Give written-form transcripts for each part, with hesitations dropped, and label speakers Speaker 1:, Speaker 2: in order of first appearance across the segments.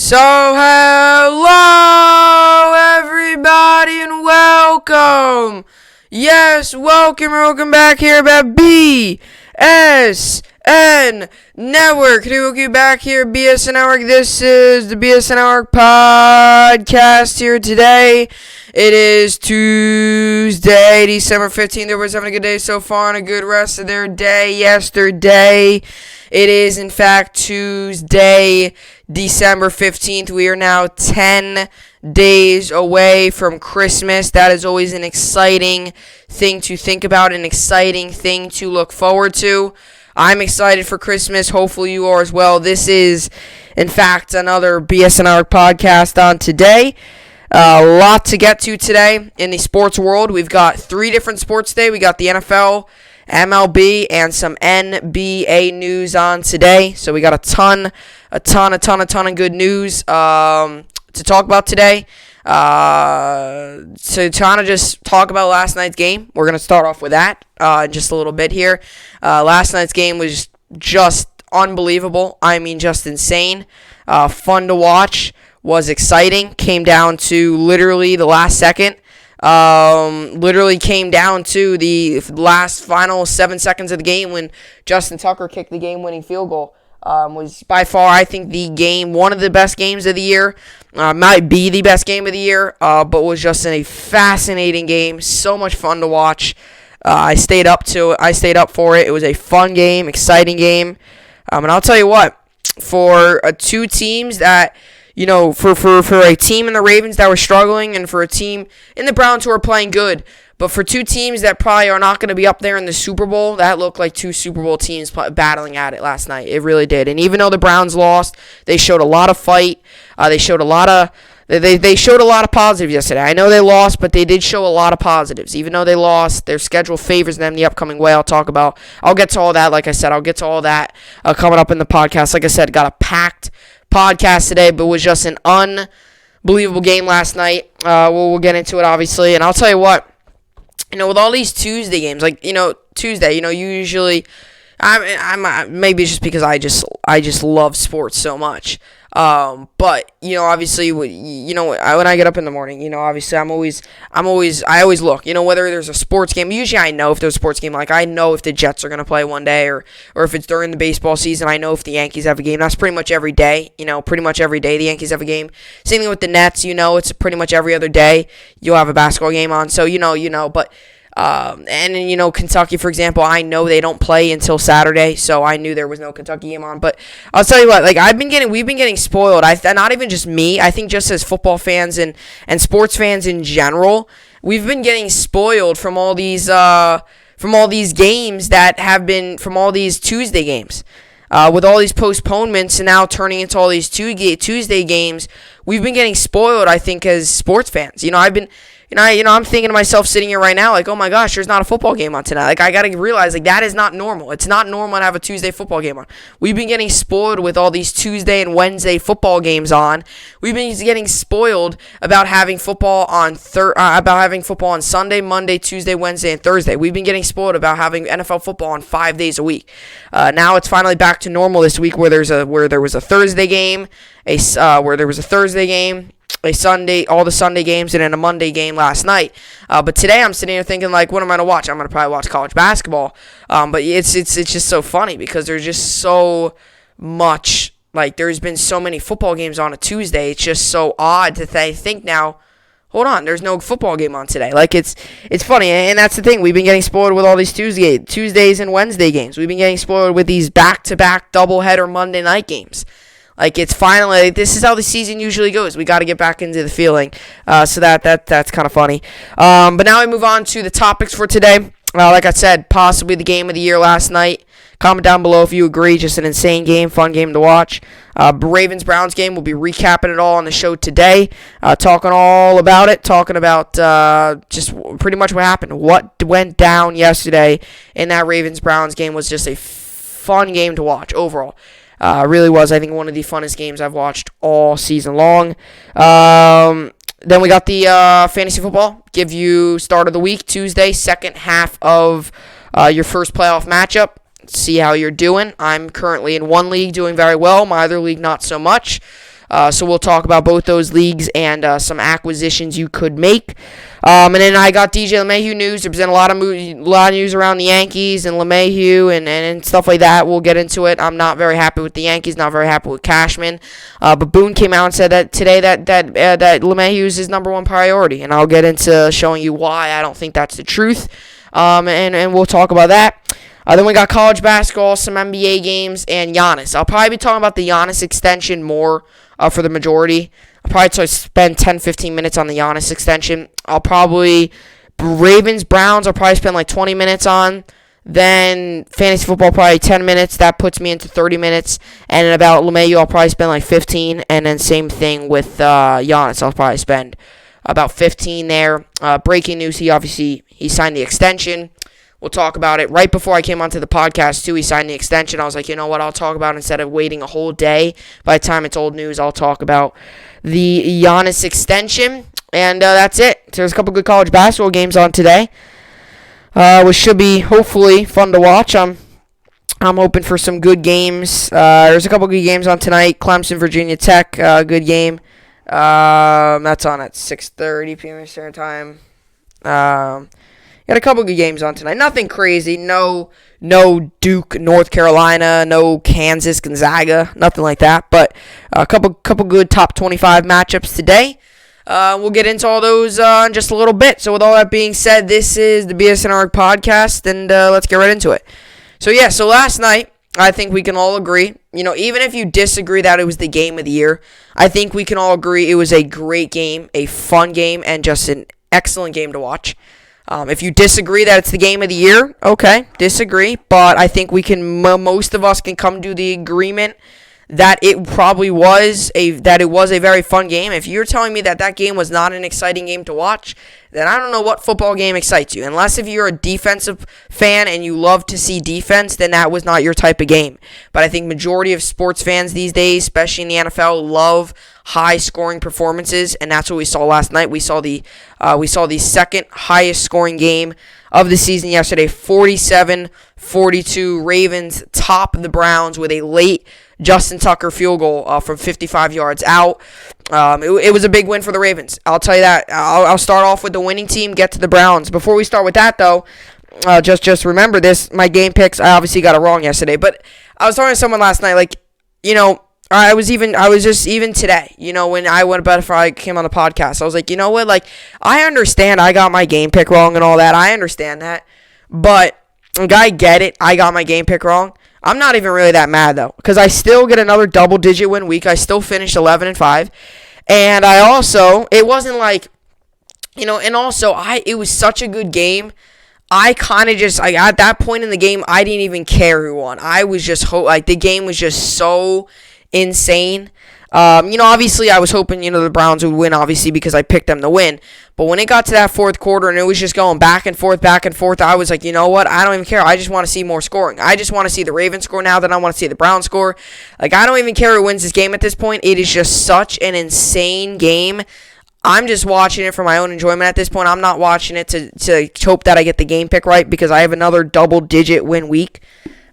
Speaker 1: So, hello everybody and welcome. Yes, welcome back here at BSN Network. Welcome back here at BSN Network. This is the BSN Network podcast here today. It is Tuesday, December 15th. Everybody's having a good day so far and a good rest of their day yesterday. It is, in fact, Tuesday, December 15th. We are now 10 days away from Christmas. That is always an exciting thing to think about, an exciting thing to look forward to. I'm excited for Christmas. Hopefully you are as well. This is, in fact, another BSN podcast on today. A lot to get to today in the sports world. We've got 3 different sports today. We got the NFL, MLB, and some NBA news on today. So we got a ton of good news to talk about today. To kind of just talk about last night's game. We're going to start off with that in just a little bit here. Last night's game was just unbelievable. I mean, just insane. Fun to watch. Was exciting. Came down to literally the last second. Literally came down to the last final 7 seconds of the game when Justin Tucker kicked the game-winning field goal. Was by far, I think, one of the best games of the year. Might be the best game of the year, but was just a fascinating game. So much fun to watch. I stayed up for it. It was a fun game, exciting game. And I'll tell you what, for two teams that, you know, for a team in the Ravens that were struggling and for a team in the Browns who are playing good, but for two teams that probably are not going to be up there in the Super Bowl, that looked like two Super Bowl teams battling at it last night. It really did. And even though the Browns lost, they showed a lot of fight. They showed a lot of positives yesterday. I know they lost, but they did show a lot of positives. Even though they lost, their schedule favors them the upcoming way. I'll get to all that. Like I said, I'll get to all that coming up in the podcast. Like I said, got a packed podcast today, but it was just an unbelievable game last night. We'll get into it, obviously. And I'll tell you what, you know, with all these Tuesday games, like, you know, Tuesday, you know, usually, I'm maybe it's just because I just love sports so much. But, you know, obviously, you know, when I get up in the morning, you know, obviously, I always look, you know, whether there's a sports game. Usually I know if there's a sports game, like I know if the Jets are going to play one day or if it's during the baseball season, I know if the Yankees have a game. That's pretty much every day, you know, pretty much every day the Yankees have a game. Same thing with the Nets, you know, it's pretty much every other day you'll have a basketball game on. So, you know, but and you know, Kentucky, for example, I know they don't play until Saturday, so I knew there was no Kentucky game on. But I'll tell you what, like we've been getting spoiled. Not even just me. I think just as football fans and sports fans in general, we've been getting spoiled from all these games that have been from all these Tuesday games. With all these postponements and now turning into all these Tuesday games, we've been getting spoiled, I think, as sports fans. You know, I'm thinking to myself sitting here right now, like, oh my gosh, there's not a football game on tonight. Like, I got to realize, like, that is not normal. It's not normal to have a Tuesday football game on. We've been getting spoiled with all these Tuesday and Wednesday football games on. We've been getting spoiled about having football on Sunday, Monday, Tuesday, Wednesday, and Thursday. We've been getting spoiled about having NFL football on 5 days a week. Now it's finally back to normal this week, where there was a Thursday game, a Sunday, all the Sunday games, and then a Monday game last night. But today I'm sitting here thinking, like, what am I going to watch? I'm going to probably watch college basketball. But it's just so funny because there's just so much, like, there's been so many football games on a Tuesday. It's just so odd to think now, hold on, there's no football game on today. Like, it's funny, and that's the thing. We've been getting spoiled with all these Tuesdays and Wednesday games. We've been getting spoiled with these back-to-back doubleheader Monday night games. Like, it's finally, like, this is how the season usually goes. We got to get back into the feeling. So that's kind of funny. But now we move on to the topics for today. Like I said, possibly the game of the year last night. Comment down below if you agree. Just an insane game, fun game to watch. Ravens-Browns game, we'll be recapping it all on the show today. Talking all about it. Talking about just pretty much what happened. What went down yesterday in that Ravens-Browns game was just a fun game to watch overall. Really was, I think, one of the funnest games I've watched all season long. Then we got the fantasy football. Give you start of the week, Tuesday, second half of your first playoff matchup. See how you're doing. I'm currently in one league doing very well. My other league, not so much. So we'll talk about both those leagues and some acquisitions you could make. And then I got DJ LeMahieu news. There's been a lot of news around the Yankees and LeMahieu and stuff like that. We'll get into it. I'm not very happy with the Yankees. Not very happy with Cashman. But Boone came out and said that today that LeMahieu is his number one priority, and I'll get into showing you why I don't think that's the truth. And we'll talk about that. Then we got college basketball, some NBA games, and Giannis. I'll probably be talking about the Giannis extension more for the majority. I'll probably spend 10-15 minutes on the Giannis extension. Ravens, Browns, I'll probably spend like 20 minutes on. Then fantasy football, probably 10 minutes. That puts me into 30 minutes. And then about LeMahieu, I'll probably spend like 15. And then same thing with Giannis. I'll probably spend about 15 there. Breaking news, he signed the extension. We'll talk about it. Right before I came onto the podcast, too, he signed the extension. I was like, you know what, I'll talk about it instead of waiting a whole day. By the time it's old news, I'll talk about the Giannis extension. And that's it. There's a couple good college basketball games on today, which should be, hopefully, fun to watch. I'm hoping for some good games. There's a couple good games on tonight. Clemson, Virginia Tech, good game. That's on at 6:30 p.m. Eastern Time. Got a couple good games on tonight. Nothing crazy. No Duke, North Carolina. No Kansas, Gonzaga. Nothing like that. But a couple good top 25 matchups today. We'll get into all those in just a little bit. So with all that being said, this is the BSN podcast, and let's get right into it. So last night, I think we can all agree, even if you disagree that it was the game of the year, I think we can all agree it was a great game, a fun game, and just an excellent game to watch. If you disagree that it's the game of the year, okay, disagree. But I think most of us can come to the agreement that it probably was a very fun game. If you're telling me that game was not an exciting game to watch, then I don't know what football game excites you. Unless if you're a defensive fan and you love to see defense, then that was not your type of game. But I think majority of sports fans these days, especially in the NFL, love high-scoring performances, and that's what we saw last night. We saw the second highest-scoring game of the season yesterday, 47-42. Ravens top the Browns with a late Justin Tucker field goal from 55 yards out. It was a big win for the Ravens. I'll tell you that. I'll start off with the winning team, get to the Browns. Before we start with that, though, just remember this. My game picks, I obviously got it wrong yesterday. But I was talking to someone last night, I was just even today, when I went before I came on the podcast, I was like, you know what, I understand I got my game pick wrong and all that. I understand that. But, I get it. I got my game pick wrong. I'm not even really that mad, though, because I still get another double-digit win week. I still finished 11-5. And it wasn't like, it was such a good game. I kind of just, at that point in the game, I didn't even care who won. I was just, the game was just so insane. Obviously I was hoping, the Browns would win, obviously, because I picked them to win. But when it got to that fourth quarter and it was just going back and forth, I was like, you know what? I don't even care. I just want to see more scoring. I just want to see the Ravens score now than I want to see the Browns score. I don't even care who wins this game at this point. It is just such an insane game. I'm just watching it for my own enjoyment at this point. I'm not watching it to hope that I get the game pick right, because I have another double-digit win week.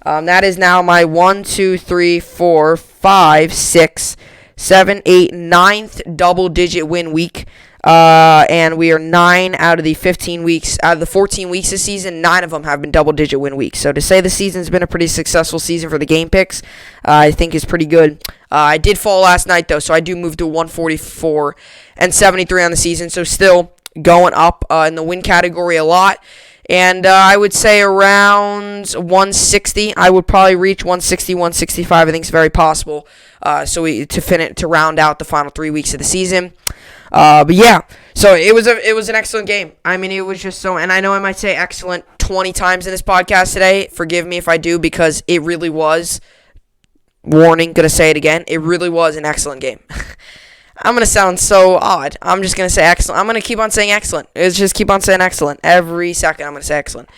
Speaker 1: That is now my 9th double-digit win week. And we are 9 out of the 15 weeks. Out of the 14 weeks this season, 9 of them have been double-digit win weeks. So to say the season's been a pretty successful season for the game picks, I think is pretty good. I did fall last night, though, so I do move to 144-73 on the season. So still going up in the win category a lot. And I would say around 160. I would probably reach 160, 165. I think it's very possible. To round out the final 3 weeks of the season. But yeah, so it was an excellent game. I mean, it was just so, and I know I might say excellent 20 times in this podcast today. Forgive me if I do, because it really was. Warning, gonna say it again. It really was an excellent game. I'm going to sound so odd. I'm just going to say excellent. I'm going to keep on saying excellent. It's just keep on saying excellent. Every second I'm going to say excellent.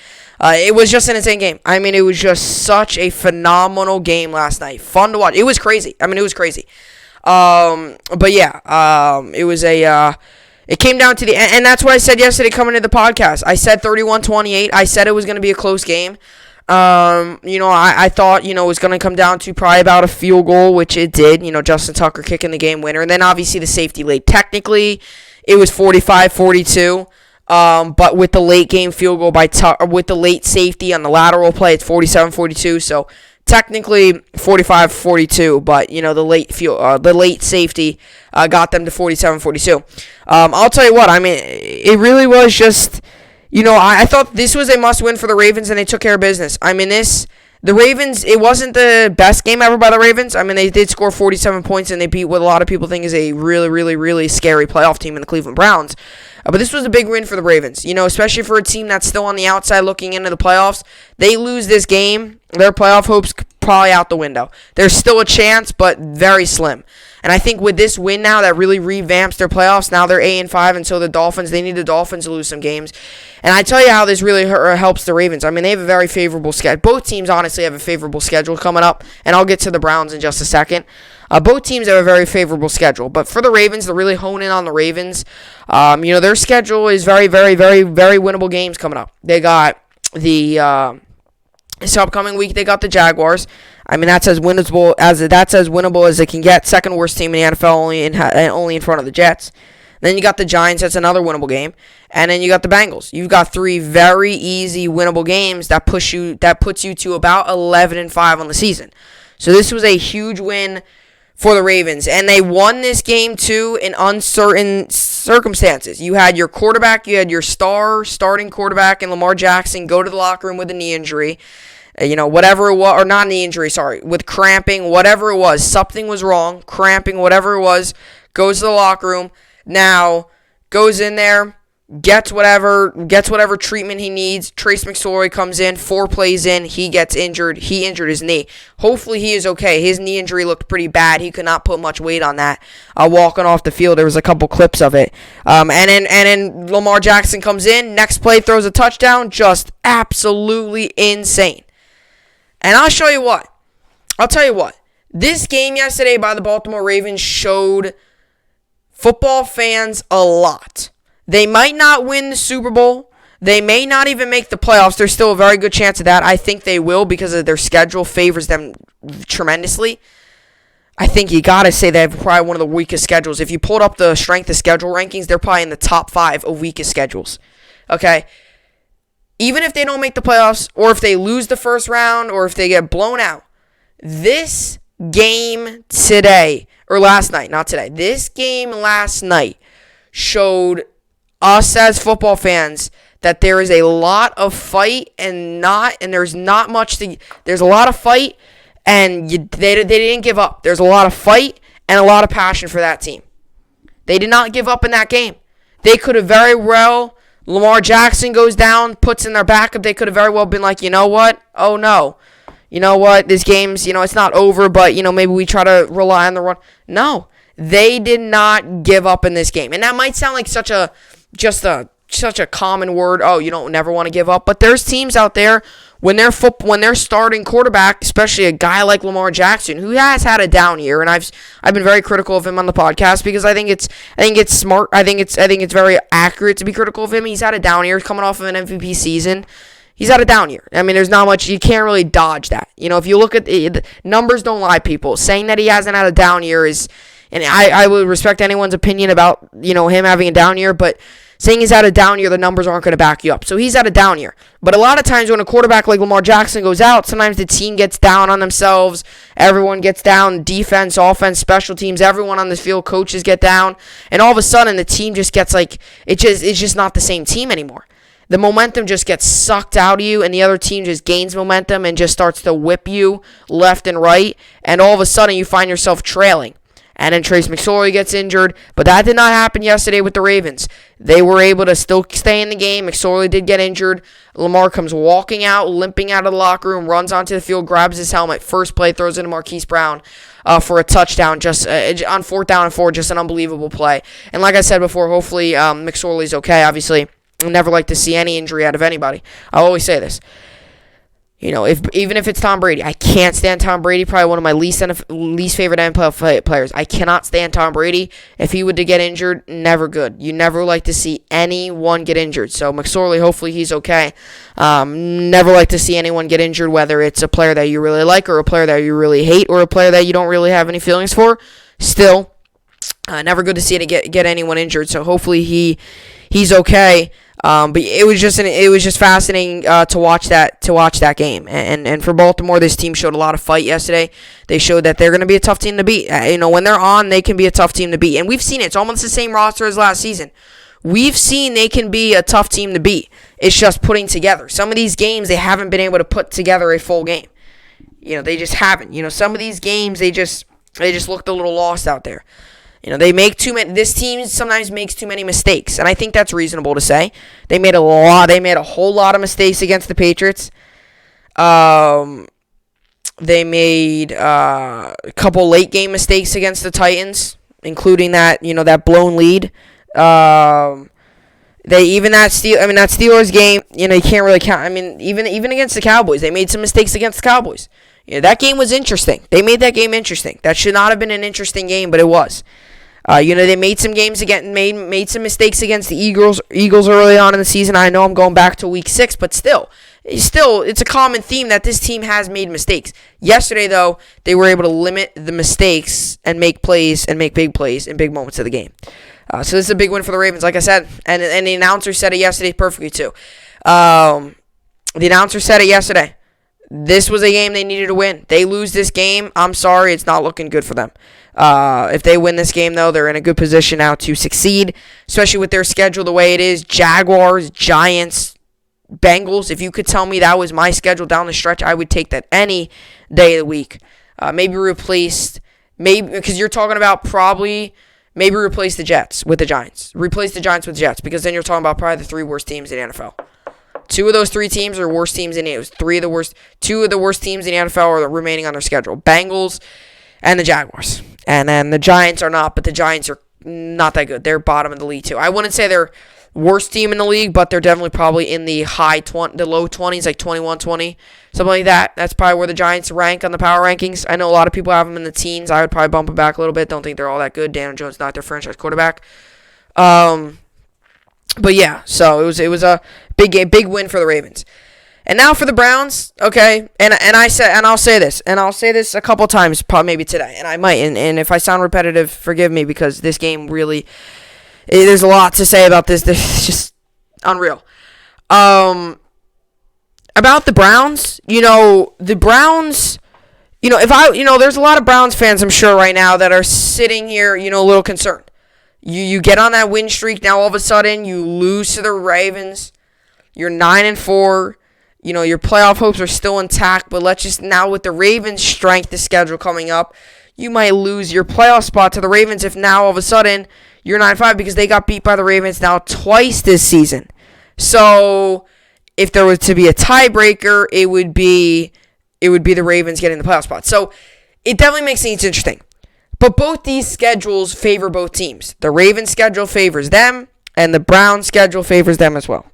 Speaker 1: It was just an insane game. I mean, it was just such a phenomenal game last night. Fun to watch. It was crazy. I mean, it was crazy. But yeah, it was it came down to the end, and that's what I said yesterday coming to the podcast. I said 31-28. I said it was going to be a close game. I thought, it was going to come down to probably about a field goal, which it did. Justin Tucker kicking the game winner. And then obviously the safety late. Technically, it was 45-42. But with the late game field goal with the late safety on the lateral play, it's 47-42. So technically 45-42, but the late safety got them to 47-42. I'll tell you what, it really was just, I thought this was a must-win for the Ravens, and they took care of business. The Ravens, it wasn't the best game ever by the Ravens. They did score 47 points, and they beat what a lot of people think is a really, really, really scary playoff team in the Cleveland Browns. But this was a big win for the Ravens, especially for a team that's still on the outside looking into the playoffs. They lose this game, their playoff hopes probably out the window. There's still a chance, but very slim. And I think with this win now, that really revamps their playoffs. Now they're 8-5, and so the Dolphins, they need the Dolphins to lose some games. And I tell you how this really helps the Ravens. They have a very favorable schedule. Both teams, honestly, have a favorable schedule coming up, and I'll get to the Browns in just a second. Both teams have a very favorable schedule. But for the Ravens, to really hone in on the Ravens, their schedule is very, very, very, very winnable games coming up. They got this upcoming week, they got the Jaguars. That's as winnable as it can get. Second worst team in the NFL, only in front of the Jets. Then you got the Giants. That's another winnable game. And then you got the Bengals. You've got three very easy winnable games that puts you to about 11-5 on the season. So this was a huge win for the Ravens, and they won this game too in uncertain circumstances. You had your quarterback, you had your starting quarterback in Lamar Jackson go to the locker room with a knee injury. Whatever it was, or not knee injury, sorry, with cramping, whatever it was, something was wrong, cramping, whatever it was, goes to the locker room, now goes in there, gets whatever treatment he needs. Trace McSorley comes in, 4 plays in, he gets injured. He injured his knee. Hopefully he is okay. His knee injury looked pretty bad. He could not put much weight on that. Walking off the field, there was a couple clips of it. And then Lamar Jackson comes in, next play throws a touchdown, just absolutely insane. And I'll tell you what. This game yesterday by the Baltimore Ravens showed football fans a lot. They might not win the Super Bowl. They may not even make the playoffs. There's still a very good chance of that. I think they will because of their schedule favors them tremendously. I think you got to say they have probably one of the weakest schedules. If you pulled up the strength of schedule rankings, they're probably in the top 5 of weakest schedules. Okay? Even if they don't make the playoffs, or if they lose the first round, or if they get blown out, this game today, or last night, not today, this game last night showed us as football fans that there is a lot of fight there's not much there's a lot of fight, and they didn't give up. There's a lot of fight and a lot of passion for that team. They did not give up in that game. They could have very well, Lamar Jackson goes down, puts in their backup. They could have very well been like, you know what? Oh, no. You know what? This game's, it's not over, but, maybe we try to rely on the run. No. They did not give up in this game. And that might sound like such a common word. Oh, you don't never want to give up. But there's teams out there when they're starting quarterback, especially a guy like Lamar Jackson, who has had a down year, and I've been very critical of him on the podcast because I think it's smart. I think it's very accurate to be critical of him. He's had a down year coming off of an MVP season. He's had a down year. There's not much. You can't really dodge that. If you look at the numbers, don't lie, people. Saying that he hasn't had a down year is, and I would respect anyone's opinion about him having a down year, but saying he's had a down year, the numbers aren't going to back you up. So he's had a down year. But a lot of times when a quarterback like Lamar Jackson goes out, sometimes the team gets down on themselves. Everyone gets down. Defense, offense, special teams, everyone on the field, coaches get down. And all of a sudden the team just gets it's just not the same team anymore. The momentum just gets sucked out of you, and the other team just gains momentum and just starts to whip you left and right. And all of a sudden you find yourself trailing. And then Trace McSorley gets injured. But that did not happen yesterday with the Ravens. They were able to still stay in the game. McSorley did get injured. Lamar comes walking out, limping out of the locker room, runs onto the field, grabs his helmet. First play, throws it to Marquise Brown for a touchdown just on 4th down and 4. Just an unbelievable play. And like I said before, hopefully McSorley's okay. Obviously, I never like to see any injury out of anybody. I always say this. if even if it's Tom Brady, I can't stand Tom Brady. Probably one of my least favorite NFL players. I cannot stand Tom Brady. If he would to get injured, never good. You never like to see anyone get injured. So McSorley, hopefully he's okay. Never like to see anyone get injured, whether it's a player that you really like or a player that you really hate or a player that you don't really have any feelings for. Still, never good to see it get anyone injured. So hopefully he's okay. But it was just fascinating to watch that game. And for Baltimore, this team showed a lot of fight yesterday. They showed that they're going to be a tough team to beat. When they're on, they can be a tough team to beat. And we've seen it. It's almost the same roster as last season. We've seen they can be a tough team to beat. It's just putting together. Some of these games, they haven't been able to put together a full game. They just haven't. Some of these games, they just looked a little lost out there. They make too many. This team sometimes makes too many mistakes, and I think that's reasonable to say. They made a whole lot of mistakes against the Patriots. They made a couple late game mistakes against the Titans, including that blown lead. That Steelers game, you can't really count. Even against the Cowboys, they made some mistakes against the Cowboys. That game was interesting. They made that game interesting. That should not have been an interesting game, but it was. They made some games again, made some mistakes against the Eagles early on in the season. I know I'm going back to week 6, but still, it's a common theme that this team has made mistakes. Yesterday, though, they were able to limit the mistakes and make plays and make big plays in big moments of the game. So this is a big win for the Ravens, like I said, and the announcer said it yesterday perfectly too. The announcer said it yesterday. This was a game they needed to win. They lose this game, I'm sorry, it's not looking good for them. If they win this game, though, they're in a good position now to succeed, especially with their schedule the way it is. Jaguars, Giants, Bengals. If you could tell me that was my schedule down the stretch, I would take that any day of the week. Maybe because you're talking about maybe replace the Jets with the Giants. Replace the Giants with the Jets, because then you're talking about probably the 3 worst teams in the NFL. 2 of those 3 teams are worst teams in the NFL. 2 of the worst teams in the NFL are remaining on their schedule. Bengals and the Jaguars. And then the Giants are not, but the Giants are not that good. They're bottom of the league too. I wouldn't say they're worst team in the league, but they're definitely probably in the low 20s, like 21, 20, something like that. That's probably where the Giants rank on the power rankings. I know a lot of people have them in the teens. I would probably bump them back a little bit. Don't think they're all that good. Daniel Jones not their franchise quarterback. But yeah, so it was a big win for the Ravens. And now for the Browns, okay, and I'll say this a couple times, probably maybe today, and I might, and if I sound repetitive, forgive me, because this game really, there's a lot to say about this. This is just unreal. About the Browns, the Browns, there's a lot of Browns fans, I'm sure, right now that are sitting here, a little concerned. You get on that win streak, now all of a sudden you lose to the Ravens. You're 9-4. Your playoff hopes are still intact, but now with the Ravens' strength of schedule coming up, you might lose your playoff spot to the Ravens if now all of a sudden you're 9-5, because they got beat by the Ravens now twice this season. So if there was to be a tiebreaker, it would be the Ravens getting the playoff spot. So it definitely makes things interesting. But both these schedules favor both teams. The Ravens' schedule favors them, and the Browns' schedule favors them as well.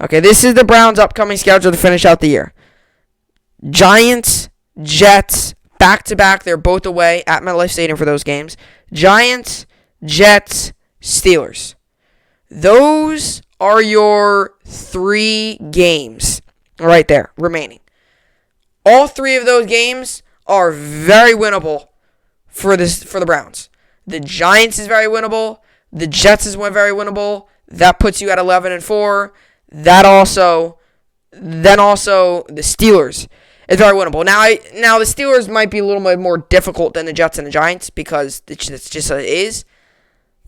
Speaker 1: Okay, this is the Browns' upcoming schedule to finish out the year. Giants, Jets, back-to-back. They're both away at MetLife Stadium for those games. Giants, Jets, Steelers. Those are your 3 games right there remaining. All 3 of those games are very winnable for the Browns. The Giants is very winnable. The Jets is very winnable. That puts you at 11-4. Then also the Steelers is very winnable. Now the Steelers might be a little bit more difficult than the Jets and the Giants, because it's just how it is.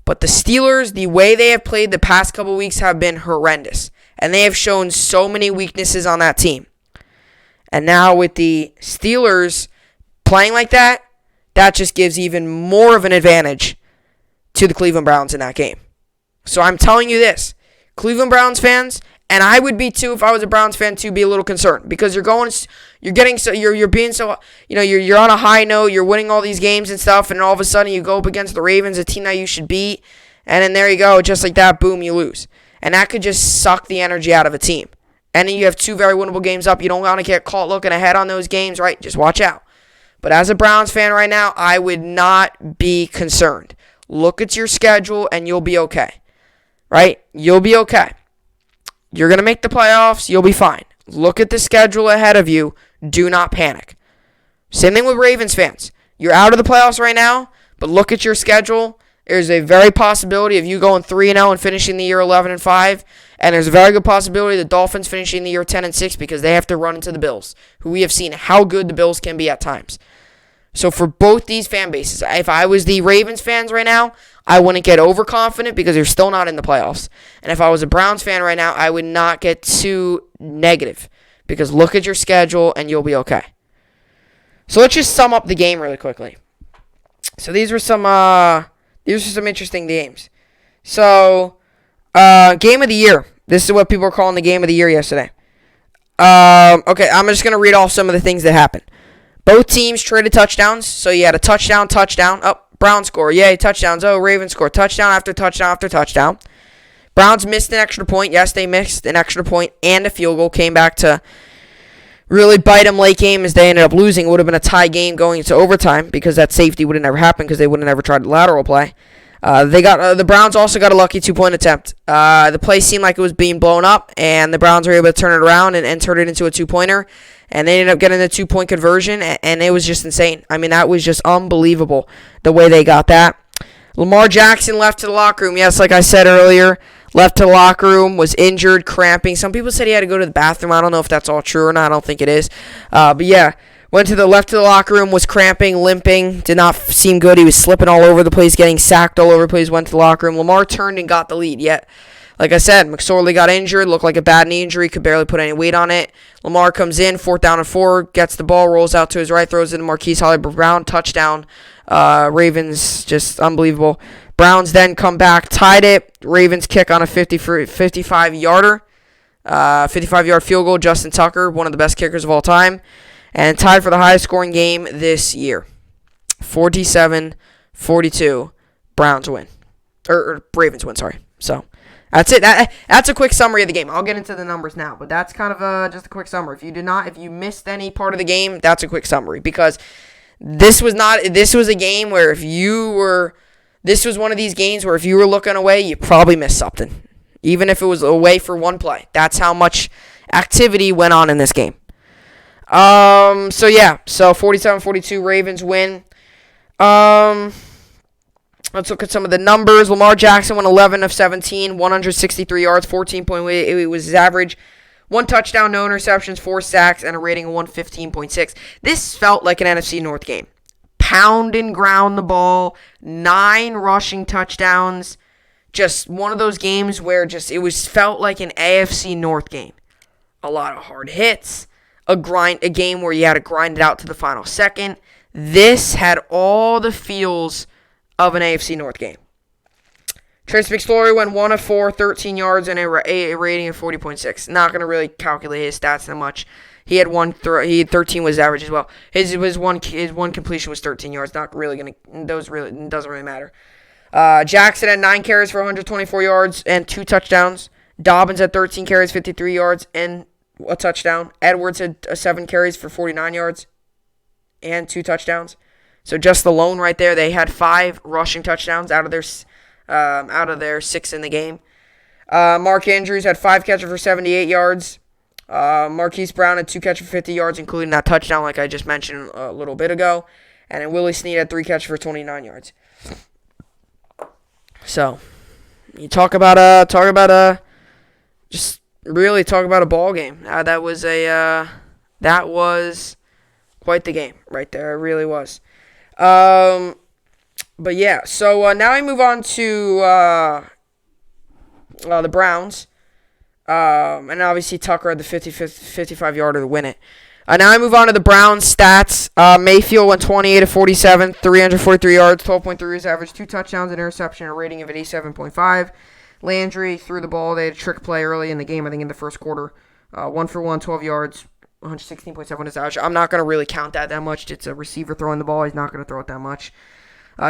Speaker 1: But the Steelers, the way they have played the past couple weeks, have been horrendous, and they have shown so many weaknesses on that team. And now with the Steelers playing like that, that just gives even more of an advantage to the Cleveland Browns in that game. So I'm telling you this, Cleveland Browns fans, and I would be too if I was a Browns fan, to be a little concerned, because you're on a high note, you're winning all these games and stuff, and all of a sudden you go up against the Ravens, a team that you should beat, and then there you go, just like that, boom, you lose. And that could just suck the energy out of a team. And then you have 2 very winnable games up. You don't want to get caught looking ahead on those games, right? Just watch out. But as a Browns fan right now, I would not be concerned. Look at your schedule, and you'll be okay. Right? You'll be okay. You're going to make the playoffs. You'll be fine. Look at the schedule ahead of you. Do not panic. Same thing with Ravens fans. You're out of the playoffs right now, but look at your schedule. There's a very possibility of you going 3-0 and finishing the year 11-5, and there's a very good possibility of the Dolphins finishing the year 10-6 because they have to run into the Bills, who we have seen how good the Bills can be at times. So for both these fan bases, if I was the Ravens fans right now, I wouldn't get overconfident because they're still not in the playoffs. And if I was a Browns fan right now, I would not get too negative because look at your schedule and you'll be okay. So let's just sum up the game really quickly. So these were some interesting games. So game of the year. This is what people were calling the game of the year yesterday. Okay, I'm just gonna read off some of the things that happened. Both teams traded touchdowns. So you had a touchdown. Oh, Browns score. Yay, touchdowns. Oh, Ravens score. Touchdown after touchdown after touchdown. Browns missed an extra point. Yes, they missed an extra point and a field goal. Came back to really bite them late game as they ended up losing. It would have been a tie game going into overtime because that safety would have never happened because they would have never tried the lateral play. The Browns also got a lucky 2-point attempt. The play seemed like it was being blown up, and the Browns were able to turn it around and turn it into a 2-pointer. And they ended up getting a 2-point conversion, and it was just insane. I mean, that was just unbelievable the way they got that. Lamar Jackson left to the locker room. Yes, like I said earlier, left to the locker room, was injured, cramping. Some people said he had to go to the bathroom. I don't know if that's all true or not. I don't think it is. But yeah, left to the locker room, was cramping, limping, did not seem good. He was slipping all over the place, getting sacked all over the place, went to the locker room. Lamar turned and got the lead. Yet, like I said, McSorley got injured, looked like a bad knee injury, could barely put any weight on it. Lamar comes in, 4th down and 4, gets the ball, rolls out to his right, throws it to Marquise Hollywood-Brown, touchdown. Ravens, just unbelievable. Browns then come back, tied it. Ravens kick on a 55-yarder. 55-yard field goal, Justin Tucker, one of the best kickers of all time. And tied for the highest scoring game this year. 47-42, Browns win. Or Ravens win, sorry. So, that's it. That's a quick summary of the game. I'll get into the numbers now, but that's kind of just a quick summary. If you missed any part of the game, that's a quick summary because this was a game where this was one of these games where if you were looking away, you probably missed something. Even if it was away for one play. That's how much activity went on in this game. So 47-42 Ravens win. Let's look at some of the numbers. Lamar Jackson went 11 of 17, 163 yards, 14.8. It was his average. 1 touchdown, no interceptions, 4 sacks, and a rating of 115.6. This felt like an NFC North game. Pound and ground the ball, 9 rushing touchdowns. Just one of those games where felt like an AFC North game. A lot of hard hits. A game where you had to grind it out to the final second. This had all the feels of an AFC North game. Trace McSorley went 1 of 4, 13 yards, and a rating of 40.6. Not going to really calculate his stats that much. He had 13 was average as well. His one completion was 13 yards. Not really going to. Doesn't really matter. Jackson had 9 carries for 124 yards and 2 touchdowns. Dobbins had 13 carries, 53 yards, and a touchdown. Edwards had 7 carries for 49 yards and 2 touchdowns. So just alone right there, they had 5 rushing touchdowns out of their 6 in the game. Mark Andrews had 5 catches for 78 yards. Marquise Brown had 2 catches for 50 yards, including that touchdown like I just mentioned a little bit ago. And then Willie Snead had 3 catches for 29 yards. So, you talk about a ball game. That was quite the game right there. It really was. But yeah, so now we move on to the Browns. And obviously Tucker had the 55-yarder to win it. Now I move on to the Browns stats. Mayfield went 28 of 47, 343 yards, 12.3 his average, 2 touchdowns, an interception, a rating of 87.5. Landry threw the ball. They had a trick play early in the game, I think in the first quarter. 1 for 1, 12 yards, 116.7 his average. I'm not going to really count that much. It's a receiver throwing the ball. He's not going to throw it that much.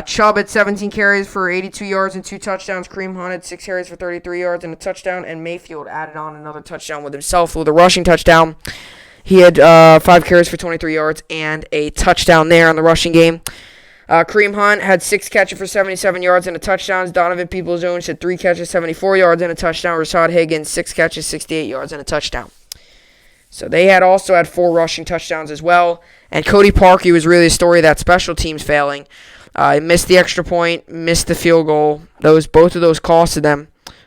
Speaker 1: Chubb had 17 carries for 82 yards and 2 touchdowns. Kareem Hunt had 6 carries for 33 yards and a touchdown. And Mayfield added on another touchdown with himself with a rushing touchdown. He had 5 carries for 23 yards and a touchdown there on the rushing game. Kareem Hunt had 6 catches for 77 yards and a touchdown. Donovan Peoples-Jones had 3 catches, 74 yards and a touchdown. Rashad Higgins, 6 catches, 68 yards and a touchdown. So they also had 4 rushing touchdowns as well. And Cody Parkey was really a story of that special teams failing. He missed the extra point, missed the field goal. Both of those costed them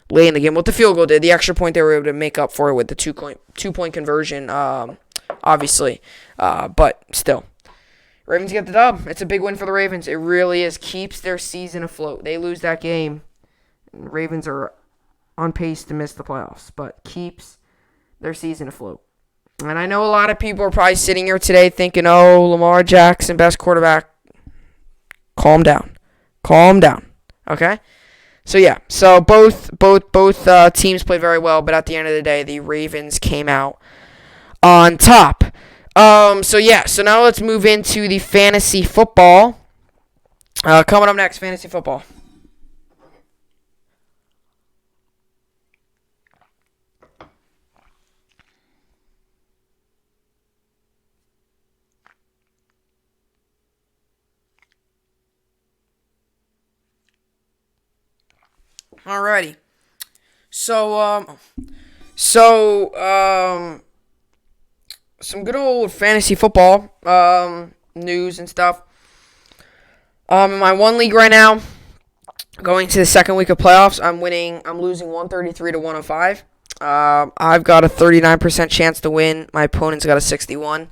Speaker 1: late in the game. What the field goal did, the extra point they were able to make up for it with the two-point conversion, obviously. But still. Ravens get the dub. It's a big win for the Ravens. It really is. Keeps their season afloat. They lose that game. And the Ravens are on pace to miss the playoffs. But keeps their season afloat. And I know a lot of people are probably sitting here today thinking, oh, Lamar Jackson, best quarterback. Calm down. Calm down. Okay? So, yeah. So, both teams played very well. But at the end of the day, the Ravens came out on top. So now let's move into the fantasy football. Coming up next, fantasy football. Alrighty. Some good old fantasy football news and stuff. In my one league right now, going to the second week of playoffs, I'm losing 133 to 105. I've got a 39% chance to win. My opponent's got a 61.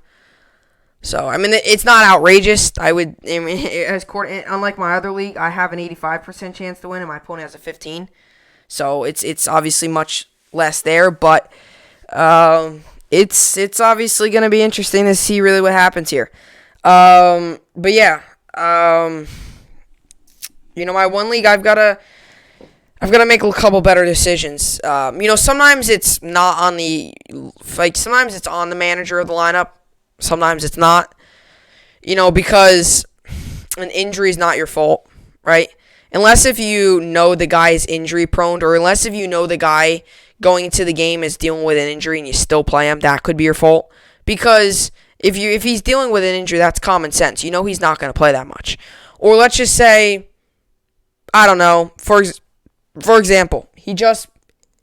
Speaker 1: So, I mean, it's not outrageous. Unlike my other league, I have an 85% chance to win, and my opponent has a 15. So, it's obviously much less there, but it's obviously going to be interesting to see really what happens here. But yeah, my one league, I've got to make a couple better decisions. Sometimes it's not on sometimes it's on the manager of the lineup. Sometimes it's not, because an injury is not your fault, right? Unless if you know the guy is injury prone, or unless if you know the guy going into the game is dealing with an injury and you still play him, that could be your fault. Because if he's dealing with an injury, that's common sense. He's not going to play that much. Or let's just say, I don't know, for example, he just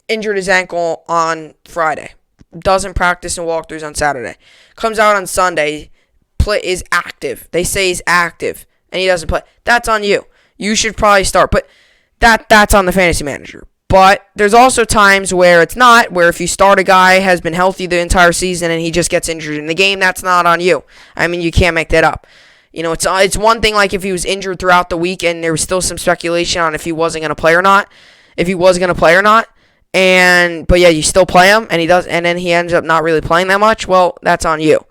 Speaker 1: injured his ankle on Friday. Doesn't practice and walkthroughs on Saturday. Comes out on Sunday, is active. They say he's active, and he doesn't play. That's on you. You should probably start. But that's on the fantasy manager. But there's also times where it's not, where if you start a guy has been healthy the entire season and he just gets injured in the game, that's not on you. I mean, you can't make that up. It's one thing like if he was injured throughout the week and there was still some speculation on if he wasn't going to play or not. But yeah, you still play him and he does, and then he ends up not really playing that much. Well, that's on you.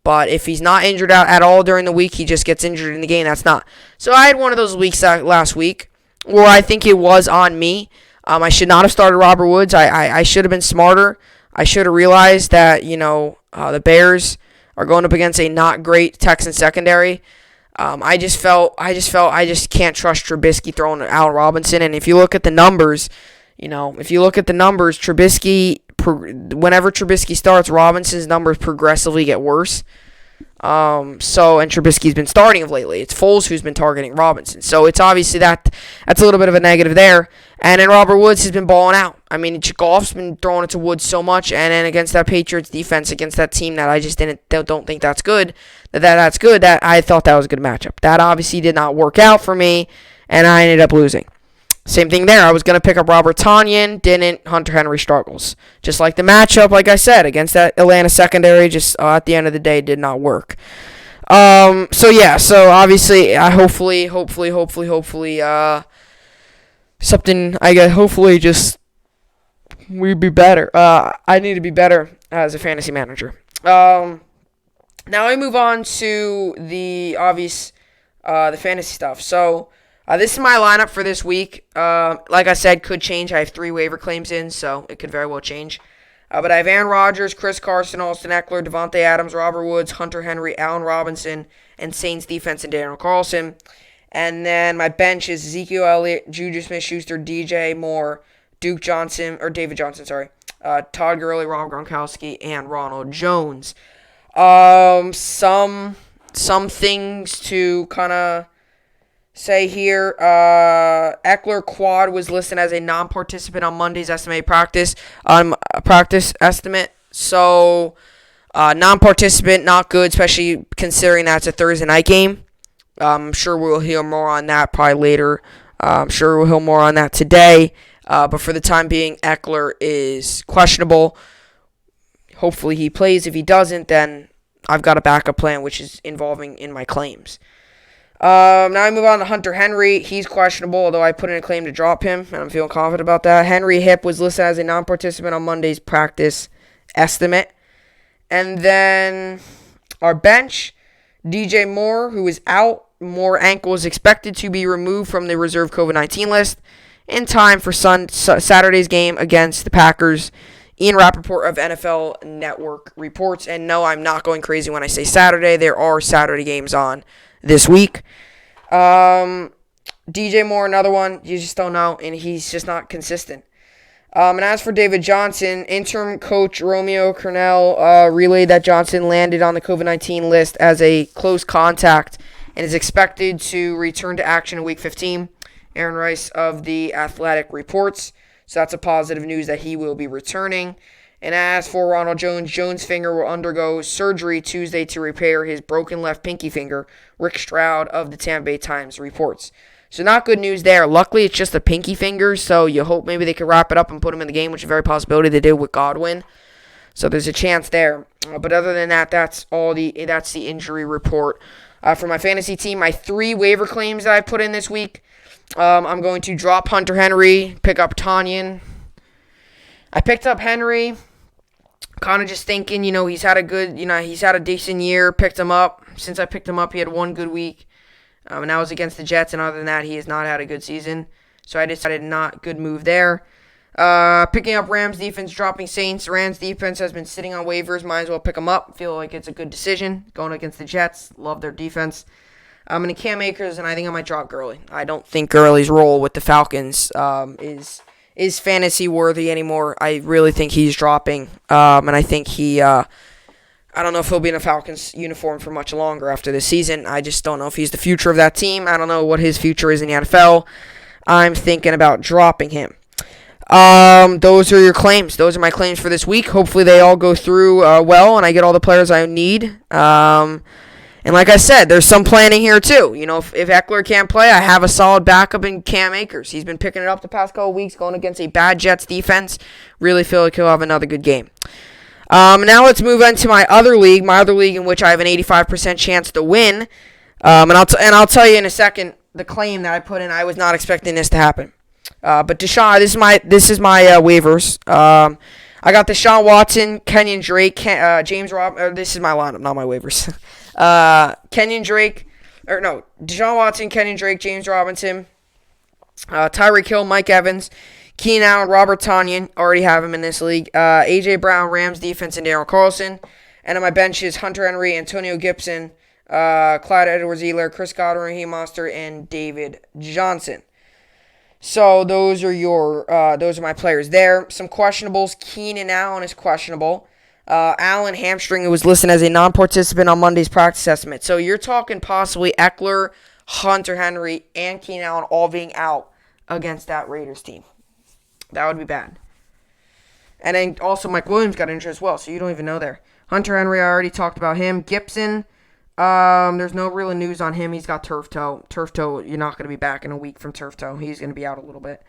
Speaker 1: But if he's not injured out at all during the week, he just gets injured in the game. That's not. So I had one of those weeks last week where I think it was on me. I should not have started Robert Woods. I should have been smarter. I should have realized that the Bears are going up against a not great Texan secondary. I just can't trust Trubisky throwing to Allen Robinson. And if you look at the numbers, Trubisky, whenever Trubisky starts, Robinson's numbers progressively get worse. And Trubisky's been starting of lately. It's Foles who's been targeting Robinson. So it's obviously that's a little bit of a negative there. And then Robert Woods has been balling out. I mean, Goff's been throwing it to Woods so much, and then against that Patriots defense, against that team that I just don't think that's good. That's good. That I thought that was a good matchup. That obviously did not work out for me, and I ended up losing. Same thing there. I was going to pick up Robert Tonyan, didn't. Hunter Henry struggles. Just like the matchup, like I said, against that Atlanta secondary, just at the end of the day, did not work. So obviously, hopefully, just we'd be better. I need to be better as a fantasy manager. Now I move on to the obvious, the fantasy stuff. So this is my lineup for this week. Like I said, could change. I have 3 waiver claims in, so it could very well change. But I have Aaron Rodgers, Chris Carson, Austin Eckler, Devontae Adams, Robert Woods, Hunter Henry, Allen Robinson, and Saints defense and Daniel Carlson. And then my bench is Ezekiel Elliott, Juju Smith-Schuster, DJ Moore, David Johnson, Todd Gurley, Rob Gronkowski, and Ronald Jones. Some things to kind of say here. Eckler quad was listed as a non-participant on Monday's practice estimate. So, non-participant, not good, especially considering that's a Thursday night game. I'm sure we'll hear more on that probably later. I'm sure we'll hear more on that today. But for the time being, Eckler is questionable. Hopefully he plays. If he doesn't, then I've got a backup plan, which is involving in my claims. Now I move on to Hunter Henry. He's questionable, although I put in a claim to drop him, and I'm feeling confident about that. Henry hip was listed as a non-participant on Monday's practice estimate. And then our bench, DJ Moore, who is out. Moore ankle is expected to be removed from the reserve COVID-19 list in time for Saturday's game against the Packers. Ian Rappaport of NFL Network reports. And no, I'm not going crazy when I say Saturday. There are Saturday games on this week. DJ Moore, another one. You just don't know, and he's just not consistent. And as for David Johnson, interim coach Romeo Crennel relayed that Johnson landed on the COVID-19 list as a close contact and is expected to return to action in Week 15. Aaron Rice of The Athletic reports. So that's a positive news that he will be returning. And as for Ronald Jones, Jones' finger will undergo surgery Tuesday to repair his broken left pinky finger, Rick Stroud of the Tampa Bay Times reports. So not good news there. Luckily, it's just a pinky finger, so you hope maybe they could wrap it up and put him in the game, which is a very possibility they did with Godwin. So there's a chance there. But other than that, that's the injury report. For my fantasy team, my 3 waiver claims that I put in this week, I'm going to drop Hunter Henry, pick up Tanyan. I picked up Henry, kind of just thinking, he's had a decent year, picked him up. Since I picked him up, he had 1 good week, and that was against the Jets, and other than that, he has not had a good season. So I decided not good move there. Picking up Rams defense, dropping Saints. Rams defense has been sitting on waivers. Might as well pick them up. Feel like it's a good decision. Going against the Jets. Love their defense. I'm in Cam Akers, and I think I might drop Gurley. I don't think Gurley's role with the Falcons is fantasy worthy anymore. I really think he's dropping. And I think I don't know if he'll be in a Falcons uniform for much longer after this season. I just don't know if he's the future of that team. I don't know what his future is in the NFL. I'm thinking about dropping him. Those are your claims. Those are my claims for this week. Hopefully they all go through well and I get all the players I need. And like I said, there's some planning here too. If Eckler can't play, I have a solid backup in Cam Akers. He's been picking it up the past couple weeks, going against a bad Jets defense. Really feel like he'll have another good game. Now let's move on to my other league in which I have an 85% chance to win. And I'll tell you in a second the claim that I put in. I was not expecting this to happen. But Deshaun, this is my waivers. I got Deshaun Watson, Kenyon Drake, James Rob. This is my lineup, not my waivers. Deshaun Watson, Kenyon Drake, James Robinson, Tyreek Hill, Mike Evans, Keenan Allen, Robert Tonyan. Already have him in this league. A.J. Brown, Rams defense, and Darren Carlson. And on my bench is Hunter Henry, Antonio Gibson, Clyde Edwards-Helaire, Chris Godwin, Raheem Mostert, and David Johnson. So those are my players there. Some questionables. Keenan Allen is questionable. Allen hamstring was listed as a non-participant on Monday's practice estimate. So you're talking possibly Eckler, Hunter Henry, and Keenan Allen all being out against that Raiders team. That would be bad. And then also Mike Williams got injured as well, so you don't even know there. Hunter Henry, I already talked about him. Gibson, there's no real news on him. He's got turf toe. Turf toe, you're not going to be back in a week from turf toe. He's going to be out a little bit.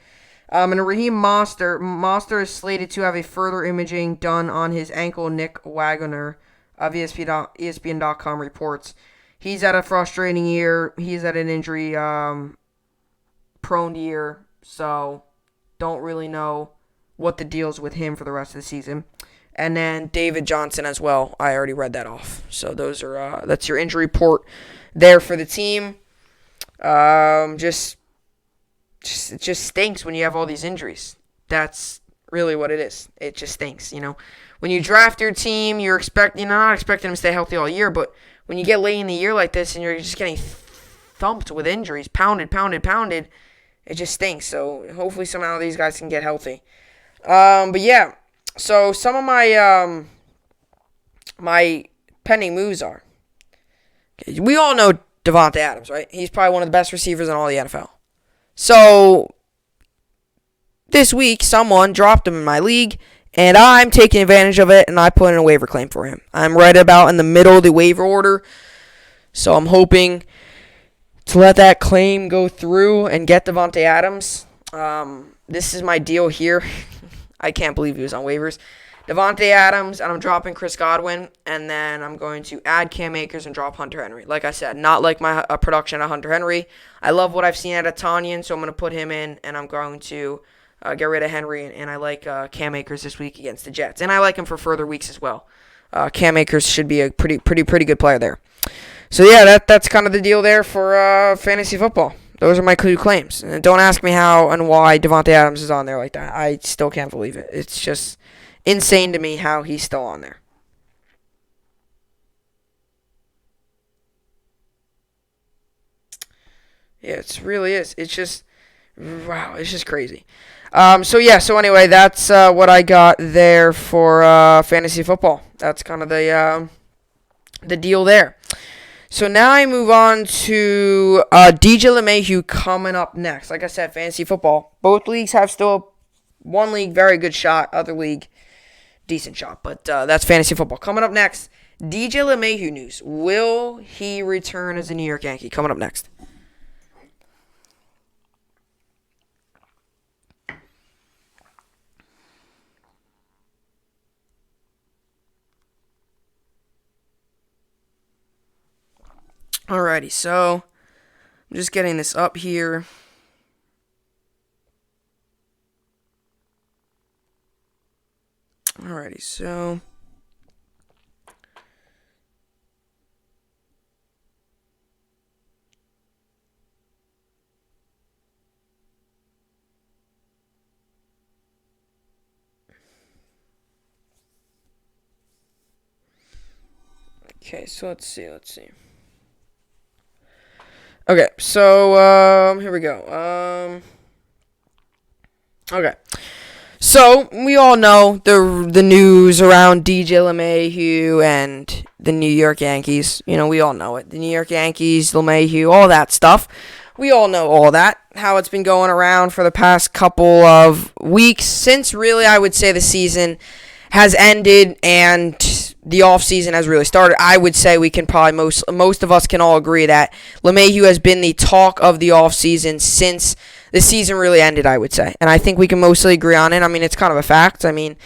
Speaker 1: And Raheem Mostert is slated to have a further imaging done on his ankle. Nick Wagner of ESPN.com reports. He's had a frustrating year. He's had an injury-prone year, so don't really know what the deal's with him for the rest of the season. And then David Johnson as well. I already read that off. So those are that's your injury report there for the team. It just stinks when you have all these injuries. That's really what it is. It just stinks, When you draft your team, you're not expecting them to stay healthy all year, but when you get late in the year like this and you're just getting thumped with injuries, pounded. It just stinks. So hopefully somehow these guys can get healthy. But yeah, so some of my my pending moves are. Okay, we all know Davante Adams, right? He's probably one of the best receivers in all the NFL. So this week, someone dropped him in my league, and I'm taking advantage of it, and I put in a waiver claim for him. I'm right about in the middle of the waiver order, so I'm hoping to let that claim go through and get Davante Adams. This is my deal here. I can't believe he was on waivers. Davante Adams, and I'm dropping Chris Godwin, and then I'm going to add Cam Akers and drop Hunter Henry. Like I said, not like my production of Hunter Henry. I love what I've seen out of Tanyan, so I'm going to put him in, and I'm going to get rid of Henry, and I like Cam Akers this week against the Jets, and I like him for further weeks as well. Cam Akers should be a pretty good player there. So yeah, that's kind of the deal there for fantasy football. Those are my clue claims. And don't ask me how and why Davante Adams is on there like that. I still can't believe it. It's just insane to me how he's still on there. Yeah, it really is. It's just, wow, it's just crazy. So anyway, that's what I got there for fantasy football. That's kind of the deal there. So now I move on to DJ LeMahieu coming up next. Like I said, fantasy football. Both leagues have still one league, very good shot. Other league, decent shot. But that's fantasy football. Coming up next, DJ LeMahieu news. Will he return as a New York Yankee? Coming up next. Alrighty, so I'm just getting this up here. Alrighty, so okay, so let's see. Okay, so here we go. Okay, so we all know the news around DJ LeMahieu and the New York Yankees. You know, we all know it. The New York Yankees, LeMahieu, all that stuff. We all know all that. How it's been going around for the past couple of weeks since really I would say the season has ended and the offseason has really started. I would say we can probably, most of us can all agree that LeMahieu has been the talk of the offseason since the season really ended, I would say. And I think we can mostly agree on it. I mean, it's kind of a fact. I mean,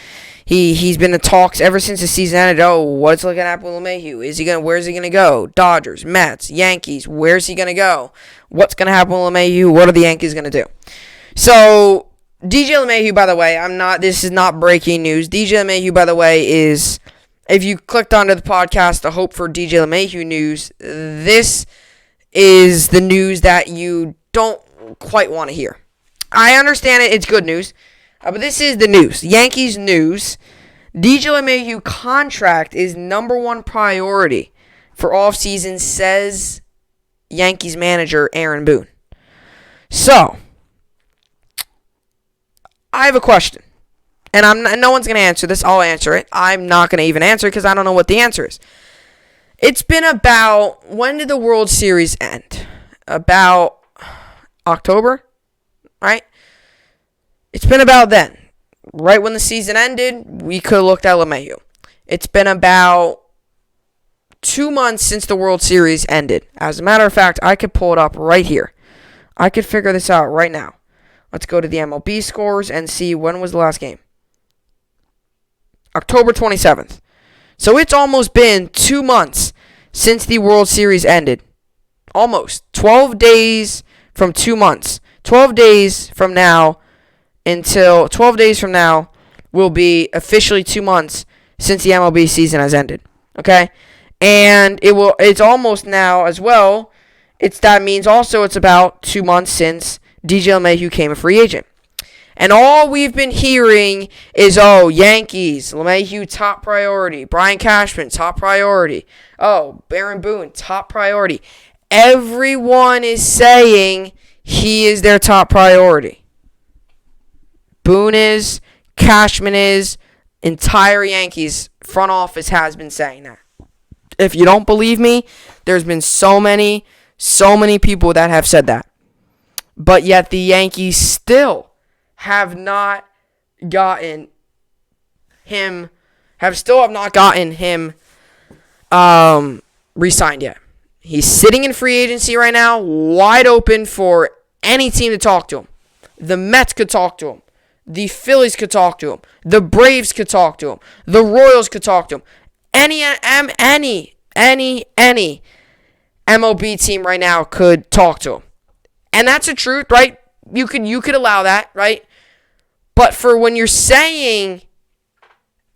Speaker 1: he's been in talks ever since the season ended. Oh, what's looking at with LeMahieu? Where's he gonna go? Dodgers, Mets, Yankees, where's he gonna go? What's gonna happen with LeMahieu? What are the Yankees gonna do? So DJ LeMahieu, by the way, this is not breaking news. DJ LeMahieu, by the way, is, if you clicked onto the podcast to hope for DJ LeMahieu news, this is the news that you don't quite want to hear. I understand it. It's good news. But this is the news. Yankees news. DJ LeMahieu contract is number one priority for offseason, says Yankees manager Aaron Boone. So, I have a question. And no one's going to answer this. I'll answer it. I'm not going to even answer it because I don't know what the answer is. It's been about, when did the World Series end? About October, right? It's been about then. Right when the season ended, we could have looked at LeMahieu. It's been about 2 months since the World Series ended. As a matter of fact, I could pull it up right here. I could figure this out right now. Let's go to the MLB scores and see when was the last game. October 27th. So it's almost been 2 months since the World Series ended. Almost. 12 days from 2 months. 12 days from now will be officially 2 months since the MLB season has ended. Okay? And it's almost now as well. That means also it's about 2 months since DJ LeMahieu became a free agent. And all we've been hearing is, Yankees, LeMahieu, top priority. Brian Cashman, top priority. Aaron Boone, top priority. Everyone is saying he is their top priority. Boone is, Cashman is, entire Yankees front office has been saying that. If you don't believe me, there's been so many people that have said that. But yet the Yankees still have not gotten him re-signed yet. He's sitting in free agency right now, wide open for any team to talk to him. The Mets could talk to him. The Phillies could talk to him. The Braves could talk to him. The Royals could talk to him. Any MLB team right now could talk to him. And that's the truth, right? You could allow that, right? But for when you're saying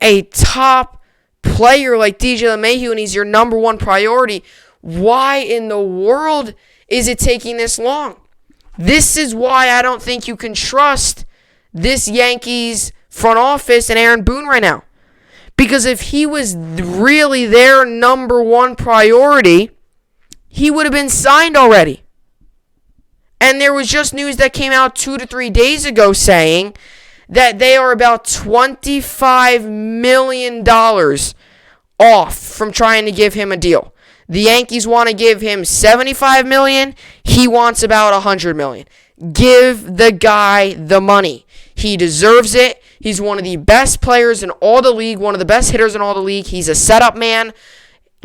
Speaker 1: a top player like DJ LeMahieu and he's your number one priority, why in the world is it taking this long? This is why I don't think you can trust this Yankees front office and Aaron Boone right now. Because if he was really their number one priority, he would have been signed already. And there was just news that came out 2 to 3 days ago saying that they are about $25 million off from trying to give him a deal. The Yankees want to give him $75 million. He wants about $100 million. Give the guy the money. He deserves it. He's one of the best players in all the league, one of the best hitters in all the league. He's a setup man,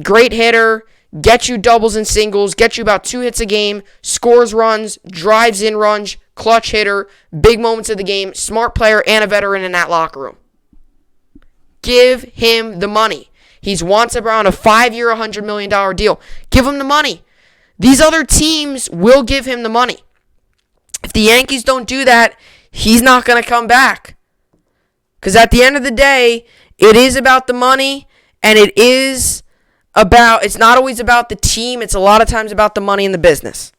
Speaker 1: great hitter, get you doubles and singles, get you about 2 hits a game, scores runs, drives in runs, clutch hitter, big moments of the game, smart player, and a veteran in that locker room. Give him the money. He wants around a 5-year, $100 million deal. Give him the money. These other teams will give him the money. If the Yankees don't do that, he's not going to come back. Because at the end of the day, it is about the money, and it's not always about the team. It's a lot of times about the money in the business.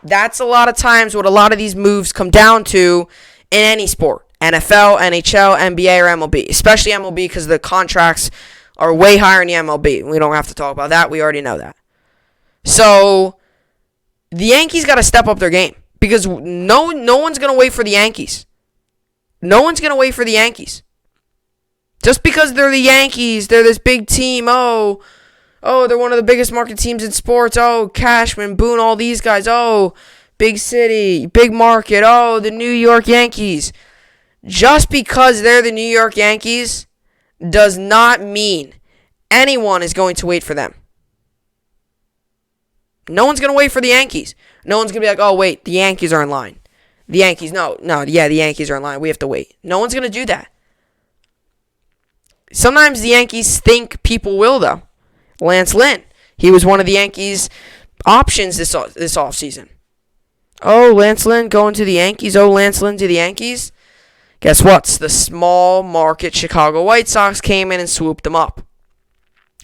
Speaker 1: That's a lot of times what a lot of these moves come down to in any sport. NFL, NHL, NBA, or MLB. Especially MLB because the contracts are way higher in the MLB. We don't have to talk about that. We already know that. So, the Yankees got to step up their game. Because no one's going to wait for the Yankees. No one's going to wait for the Yankees. Just because they're the Yankees, they're this big team. Oh, they're one of the biggest market teams in sports. Oh, Cashman, Boone, all these guys. Oh, big city, big market. Oh, the New York Yankees. Just because they're the New York Yankees does not mean anyone is going to wait for them. No one's going to wait for the Yankees. No one's going to be like, oh, wait, the Yankees are in line. The Yankees, the Yankees are in line. We have to wait. No one's going to do that. Sometimes the Yankees think people will, though. Lance Lynn, he was one of the Yankees' options this offseason. Oh, Lance Lynn going to the Yankees. Oh, Lance Lynn to the Yankees. Guess what? The small market Chicago White Sox came in and swooped them up.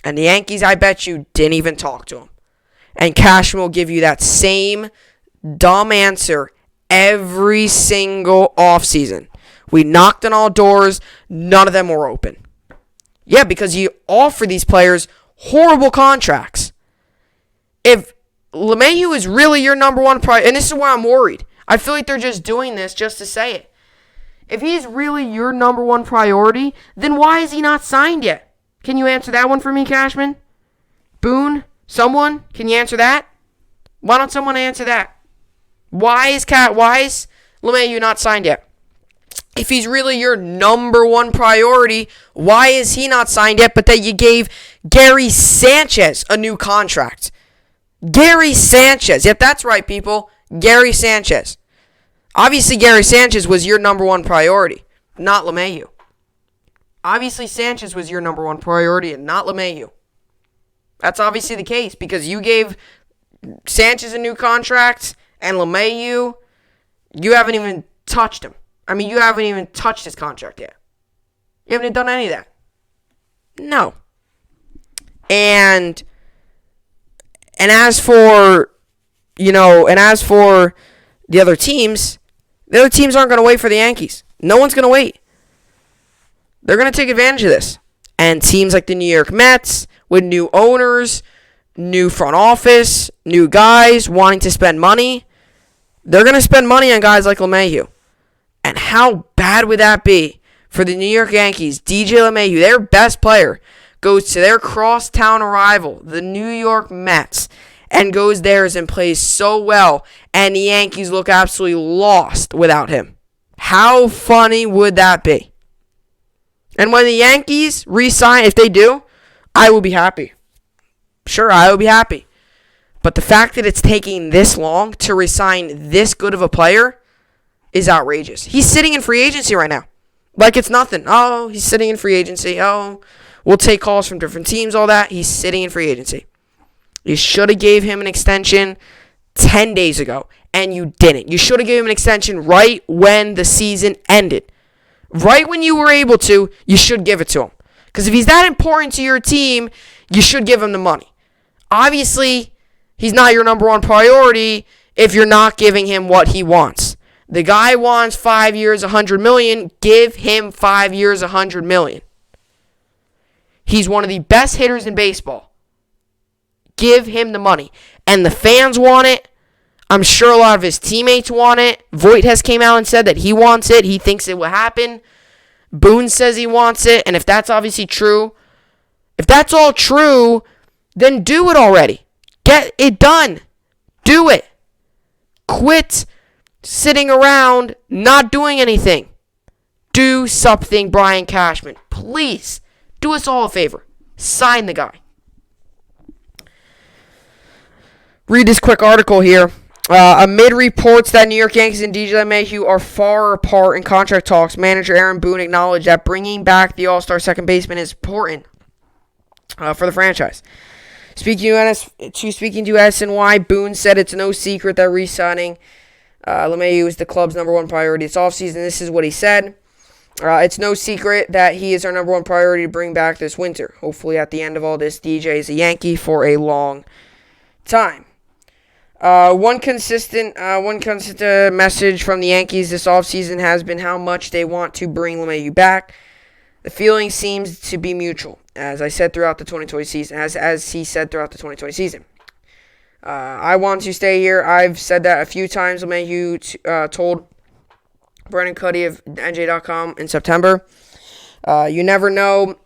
Speaker 1: And the Yankees, I bet you, didn't even talk to him. And Cashman will give you that same dumb answer every single offseason. We knocked on all doors. None of them were open. Yeah, because you offer these players horrible contracts. If LeMahieu is really your number one priority, and this is where I'm worried. I feel like they're just doing this just to say it. If he's really your number one priority, then why is he not signed yet? Can you answer that one for me, Cashman? Boone? Someone? Can you answer that? Why don't someone answer that? Why is LeMahieu not signed yet? If he's really your number one priority, why is he not signed yet? But that you gave Gary Sanchez a new contract. Gary Sanchez. Yep, that's right, people. Gary Sanchez. Obviously, Gary Sanchez was your number one priority, not LeMahieu. Obviously, Sanchez was your number one priority and not LeMahieu. That's obviously the case because you gave Sanchez a new contract and LeMahieu, you haven't even touched him. I mean, you haven't even touched his contract yet. You haven't done any of that. No. And as for the other teams aren't going to wait for the Yankees. No one's going to wait. They're going to take advantage of this. And teams like the New York Mets with new owners, new front office, new guys wanting to spend money. They're going to spend money on guys like LeMahieu. And how bad would that be for the New York Yankees? DJ LeMahieu, their best player, goes to their crosstown rival, the New York Mets, and goes theirs and plays so well, and the Yankees look absolutely lost without him. How funny would that be? And when the Yankees re-sign, if they do, I will be happy. Sure, I will be happy. But the fact that it's taking this long to re-sign this good of a player is outrageous. He's sitting in free agency right now. Like it's nothing. Oh, he's sitting in free agency. Oh, we'll take calls from different teams, all that. He's sitting in free agency. You should have gave him an extension 10 days ago, and you didn't. You should have given him an extension right when the season ended. Right when you were able to, you should give it to him. Because if he's that important to your team, you should give him the money. Obviously, he's not your number one priority if you're not giving him what he wants. The guy wants 5 years, $100 million. Give him 5 years, $100 million. He's one of the best hitters in baseball. Give him the money. And the fans want it. I'm sure a lot of his teammates want it. Voit has came out and said that he wants it. He thinks it will happen. Boone says he wants it. And if that's obviously true, if that's all true, then do it already. Get it done. Do it. Quit sitting around not doing anything. Do something, Brian Cashman. Please, do us all a favor. Sign the guy. Read this quick article here. Amid reports that New York Yankees and DJ LeMahieu are far apart in contract talks, manager Aaron Boone acknowledged that bringing back the All-Star second baseman is important for the franchise. Speaking to SNY, Boone said it's no secret that re-signing LeMahieu is the club's number one priority this offseason. This is what he said. It's no secret that he is our number one priority to bring back this winter. Hopefully at the end of all this, DJ is a Yankee for a long time. One consistent message from the Yankees this offseason has been how much they want to bring LeMahieu back. The feeling seems to be mutual, as I said throughout the 2020 season. As he said throughout the 2020 season, I want to stay here. I've said that a few times. LeMahieu told Brendan Cuddy of NJ.com in September. You never know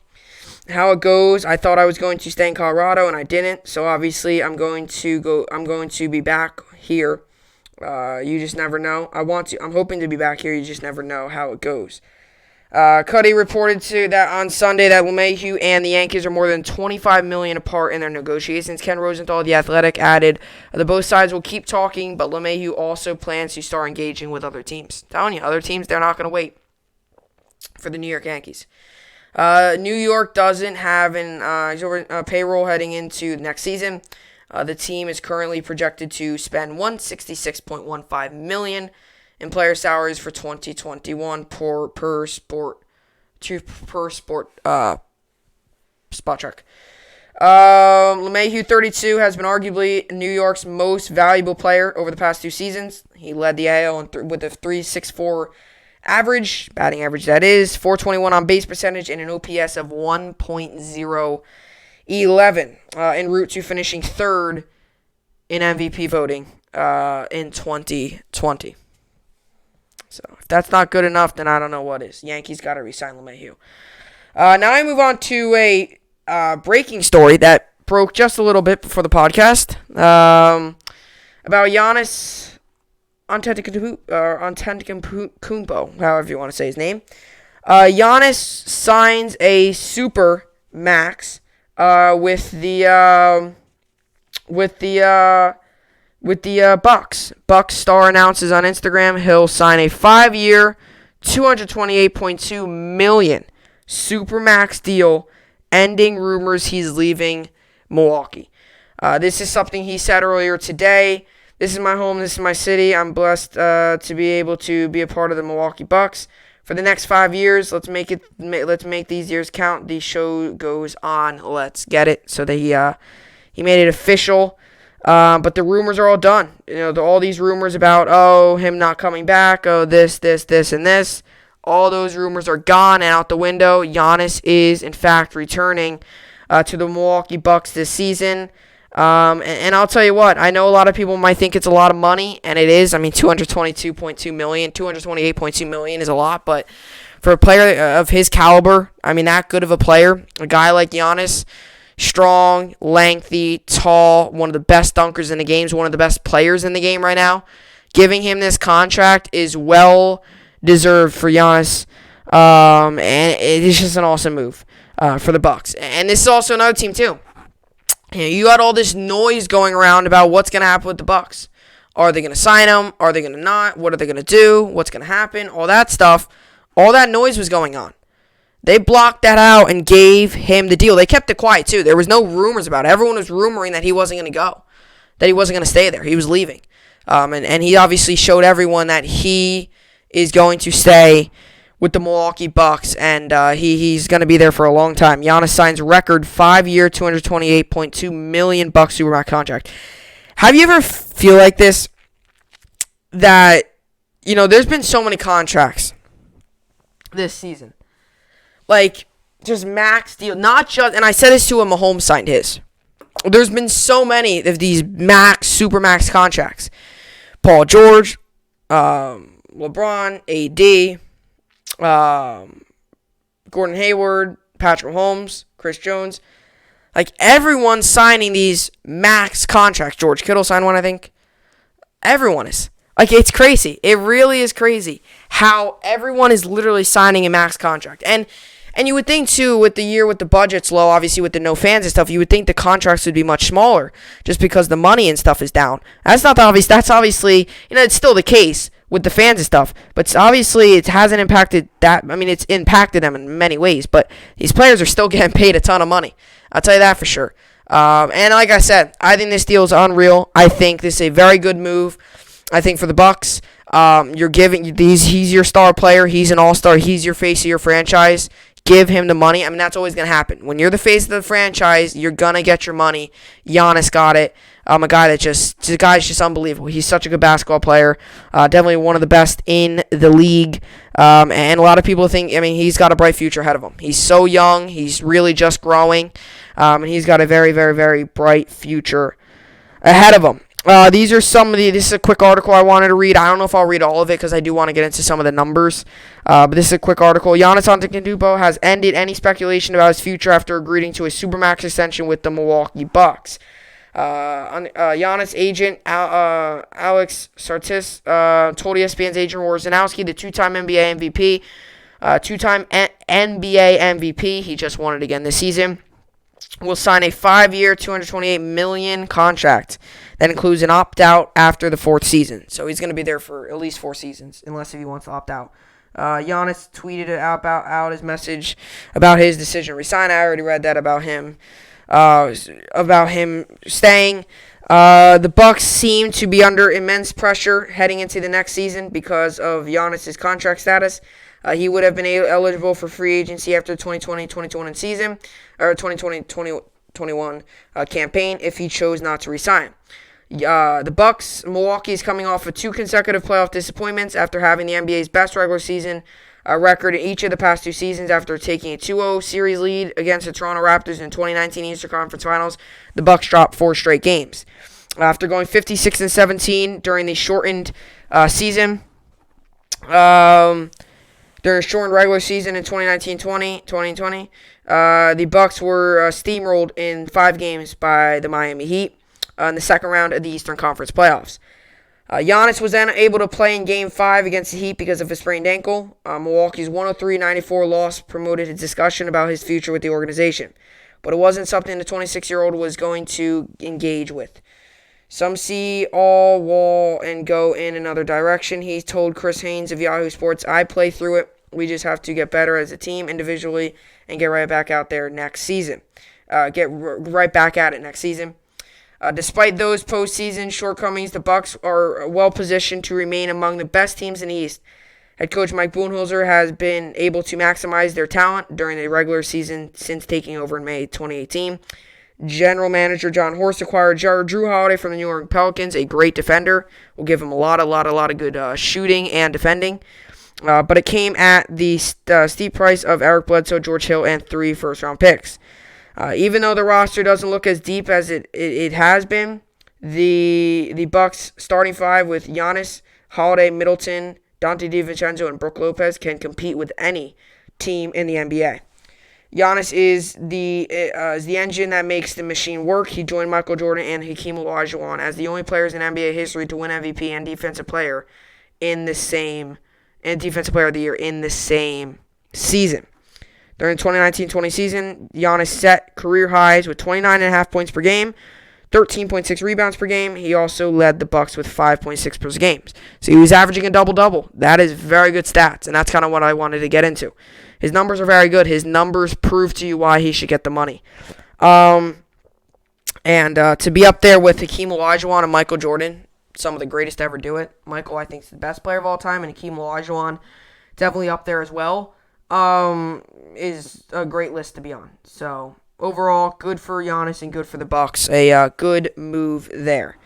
Speaker 1: how it goes. I thought I was going to stay in Colorado, and I didn't. So obviously, I'm going to be back here. You just never know. I'm hoping to be back here. You just never know how it goes. Cuddy reported on Sunday that LeMahieu and the Yankees are more than $25 million apart in their negotiations. Ken Rosenthal, The Athletic, added that both sides will keep talking, but LeMahieu also plans to start engaging with other teams. I'm telling you, other teams, they're not going to wait for the New York Yankees. New York doesn't have a payroll heading into next season. The team is currently projected to spend $166.15 million in player salaries for 2021 per spot check. LeMahieu, 32, has been arguably New York's most valuable player over the past two seasons. He led the AL with a .364 batting average that is, .421 on base percentage, and an OPS of 1.011 en route to finishing third in MVP voting in 2020. So if that's not good enough, then I don't know what is. Yankees got to re-sign LeMahieu. Now I move on to a breaking story that broke just a little bit before the podcast about Giannis Antetokounmpo, however you want to say his name. Giannis signs a super max with the Bucks. Bucks star announces on Instagram he'll sign a 5-year, $228.2 million supermax deal, ending rumors he's leaving Milwaukee. This is something he said earlier today. This is my home. This is my city. I'm blessed to be able to be a part of the Milwaukee Bucks for the next 5 years. Let's make these years count. The show goes on. Let's get it. So that he made it official. But the rumors are all done. All these rumors about, him not coming back, this, and this. All those rumors are gone and out the window. Giannis is, in fact, returning to the Milwaukee Bucks this season. And I'll tell you what, I know a lot of people might think it's a lot of money, and it is. I mean, $222.2 million, $228.2 million is a lot, but for a player of his caliber, I mean, that good of a player, a guy like Giannis, strong, lengthy, tall, one of the best dunkers in the game, one of the best players in the game right now, giving him this contract is well deserved for Giannis, and it is just an awesome move for the Bucks. And this is also another team too. You got all this noise going around about what's going to happen with the Bucks. Are they going to sign him? Are they going to not? What are they going to do? What's going to happen? All that stuff. All that noise was going on. They blocked that out and gave him the deal. They kept it quiet, too. There was no rumors about it. Everyone was rumoring that he wasn't going to go, that he wasn't going to stay there. He was leaving. And he obviously showed everyone that he is going to stay with the Milwaukee Bucks, and he's going to be there for a long time. Giannis signs record 5-year, $228.2 million Supermax contract. Have you ever feel like this? That, there's been so many contracts this season. Like, just max deal. Not just, and I said this to him, Mahomes signed his. There's been so many of these supermax contracts. Paul George, LeBron, AD, Gordon Hayward, Patrick Mahomes, Chris Jones. Like, everyone's signing these max contracts. George Kittle signed one, I think. Everyone is. Like, it's crazy. It really is crazy how everyone is literally signing a max contract. And you would think, too, with the budget's low, obviously with the no fans and stuff, you would think the contracts would be much smaller just because the money and stuff is down. That's not the obvious. That's obviously, it's still the case with the fans and stuff. But obviously, it hasn't impacted that. I mean, it's impacted them in many ways. But these players are still getting paid a ton of money. I'll tell you that for sure. And like I said, I think this deal is unreal. I think this is a very good move. I think for the Bucks, you're giving he's your star player. He's an all-star. He's your face of your franchise. Give him the money. I mean, that's always going to happen. When you're the face of the franchise, you're going to get your money. Giannis got it. The guy's just unbelievable. He's such a good basketball player. Definitely one of the best in the league. And a lot of people think, he's got a bright future ahead of him. He's so young. He's really just growing. And he's got a very, very, very bright future ahead of him. This is a quick article I wanted to read. I don't know if I'll read all of it because I do want to get into some of the numbers. But this is a quick article. Giannis Antetokounmpo has ended any speculation about his future after agreeing to a Supermax extension with the Milwaukee Bucks. Giannis' agent, Alex Sartis, told ESPN's Adrian Wojnarowski, the two-time NBA MVP, two-time NBA MVP, he just won it again this season, will sign a 5-year, $228 million contract that includes an opt-out after the 4th season. So he's going to be there for at least 4 seasons, unless if he wants to opt out. Giannis tweeted out his message about his decision to resign. I already read that about him staying. The Bucks seem to be under immense pressure heading into the next season because of Giannis' contract status. He would have been eligible for free agency after the 2020-2021 season, or 2020-2021 campaign if he chose not to resign. The Bucks, Milwaukee is coming off of 2 consecutive playoff disappointments after having the NBA's best regular season record in each of the past 2 seasons. After taking a 2-0 series lead against the Toronto Raptors in 2019 Eastern Conference Finals, the Bucks dropped 4 straight games. After going 56-17 during the shortened season, during a shortened regular season in 2019-2020, the Bucks were steamrolled in 5 games by the Miami Heat in the second round of the Eastern Conference playoffs. Giannis was then able to play in Game 5 against the Heat because of his sprained ankle. Milwaukee's 103-94 loss promoted his discussion about his future with the organization, but it wasn't something the 26-year-old was going to engage with. Some see all wall and go in another direction. He told Chris Haynes of Yahoo Sports, "I play through it. We just have to get better as a team individually and get right back out there next season. Right back at it next season." Despite those postseason shortcomings, the Bucks are well positioned to remain among the best teams in the East. Head coach Mike Budenholzer has been able to maximize their talent during the regular season since taking over in May 2018. General manager John Horst acquired Drew Holiday from the New York Pelicans, a great defender. Will give him a lot of good shooting and defending. But it came at the steep price of Eric Bledsoe, George Hill, and 3 first-round picks. Even though the roster doesn't look as deep as it has been, the Bucks starting five with Giannis, Holiday, Middleton, Dante DiVincenzo, and Brook Lopez can compete with any team in the NBA. Giannis is the engine that makes the machine work. He joined Michael Jordan and Hakeem Olajuwon as the only players in NBA history to win MVP and Defensive Player Defensive Player of the Year in the same season. During the 2019-20 season, Giannis set career highs with 29.5 points per game, 13.6 rebounds per game. He also led the Bucks with 5.6 per game. So he was averaging a double-double. That is very good stats, and that's kind of what I wanted to get into. His numbers are very good. His numbers prove to you why he should get the money. And to be up there with Hakeem Olajuwon and Michael Jordan, some of the greatest to ever do it. Michael, I think, is the best player of all time, and Hakeem Olajuwon definitely up there as well. Is a great list to be on. So overall, good for Giannis and good for the Bucks. A good move there.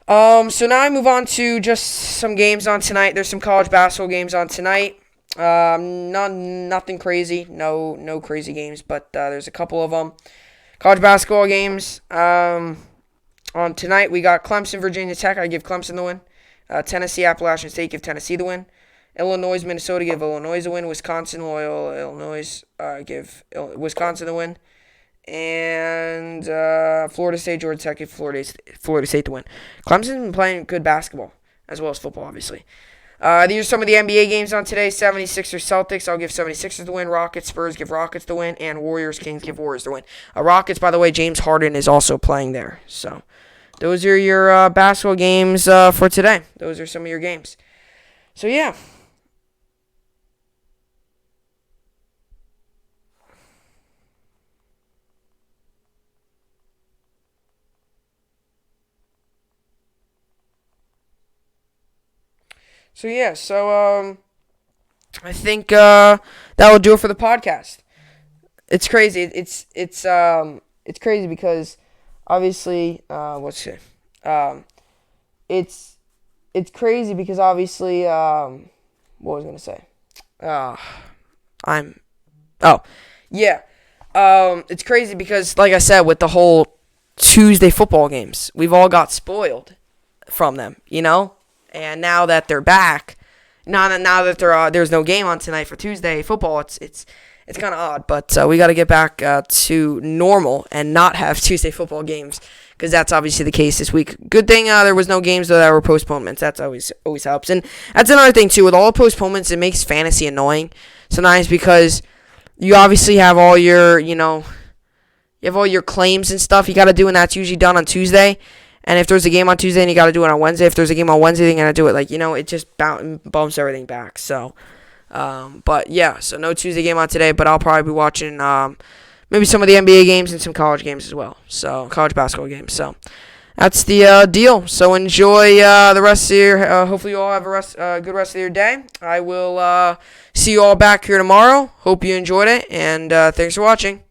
Speaker 1: So now I move on to just some games on tonight. There's some college basketball games on tonight. Nothing crazy. No crazy games, but there's a couple of them. College basketball games. On tonight, we got Clemson, Virginia Tech. I give Clemson the win. Tennessee, Appalachian State, give Tennessee the win. Illinois, Minnesota, give Illinois the win. Wisconsin, Loyola, Illinois, give Wisconsin the win. And Florida State, Georgia Tech, give Florida State the win. Clemson's been playing good basketball, as well as football, obviously. These are some of the NBA games on today. 76ers, Celtics, I'll give 76ers the win. Rockets, Spurs, give Rockets the win. And Warriors, Kings, give Warriors the win. Rockets, by the way, James Harden is also playing there. So those are your basketball games for today. Those are some of your games. So, yeah. I think that will do it for the podcast. It's crazy. It's crazy because obviously it's crazy because obviously what was I gonna say? It's crazy because, like I said, with the whole Tuesday football games, we've all got spoiled from them, you know. And now that they're back, now that there's no game on tonight for Tuesday football, it's kind of odd. But we got to get back to normal and not have Tuesday football games, because that's obviously the case this week. Good thing there was no games that were postponements. That's always helps. And that's another thing too. With all the postponements, it makes fantasy annoying sometimes, because you obviously have all your claims and stuff you got to do, and that's usually done on Tuesday. And if there's a game on Tuesday and you got to do it on Wednesday, if there's a game on Wednesday, then you got to do it. It just bumps everything back. So, so no Tuesday game on today, but I'll probably be watching maybe some of the NBA games and some college games as well. So, college basketball games. So, that's the deal. So, enjoy the rest of your, hopefully you all have a good rest of your day. I will see you all back here tomorrow. Hope you enjoyed it, and thanks for watching.